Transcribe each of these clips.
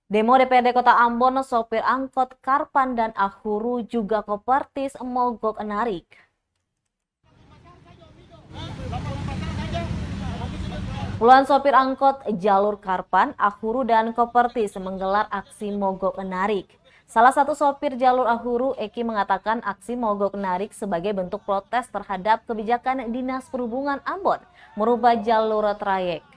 Demo DPRD Kota Ambon, sopir angkot Karpan dan Ahuru juga Kopertis mogok narik. Puluhan sopir angkot jalur Karpan, Ahuru dan Kopertis menggelar aksi mogok narik. Salah satu sopir jalur Ahuru, Eki, mengatakan aksi mogok narik sebagai bentuk protes terhadap kebijakan Dinas Perhubungan Ambon merubah jalur trayek.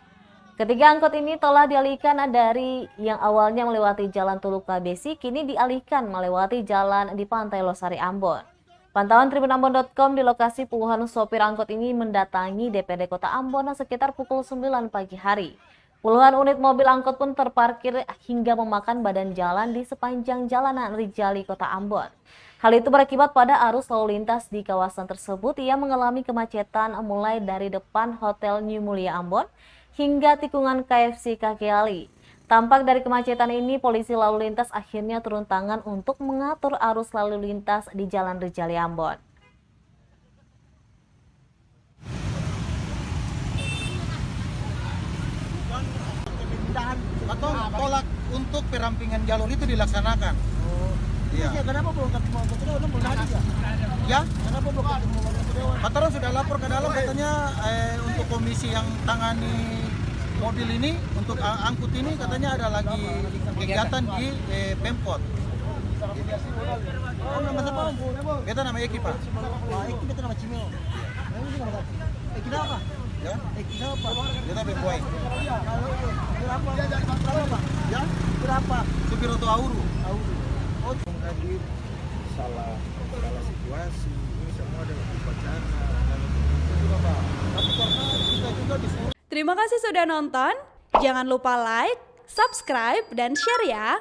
Ketiga angkot ini telah dialihkan dari yang awalnya melewati Jalan Tuluk Kabesi, kini dialihkan melewati jalan di Pantai Losari Ambon. Pantauan tribunambon.com di lokasi puluhan sopir angkot ini mendatangi DPRD Kota Ambon sekitar pukul 9 pagi hari. Puluhan unit mobil angkot pun terparkir hingga memakan badan jalan di sepanjang jalanan Rijali Kota Ambon. Hal itu berakibat pada arus lalu lintas di kawasan tersebut yang mengalami kemacetan mulai dari depan Hotel New Mulia Ambon hingga tikungan KFC Kakiali. Tampak dari kemacetan ini, polisi lalu lintas akhirnya turun tangan untuk mengatur arus lalu lintas di Jalan Rijali Ambon. Atau tolak untuk perampingan jalur itu dilaksanakan. Iya. Kenapa belum ketemu Dewan? Belum ada ya? Ya, Kenapa belum ketemu Dewan? Pataran sudah lapor ke dalam katanya untuk komisi yang tangani mobil ini, untuk angkut ini katanya ada lagi kegiatan di Pemkot. Oh, nama siapa? Kita nama Eki, Pak. Eki kita nama Cimeo. Eki apa? Ya, Eki apa? kita Bemboy. Berapa? Berapa? Ya, Berapa? supir Oto Ahuru. Oh, Hadir salah situasi ini semua adalah upacara tapi karena kita juga disuruh. Terima kasih sudah nonton. Jangan lupa like, subscribe, dan share ya.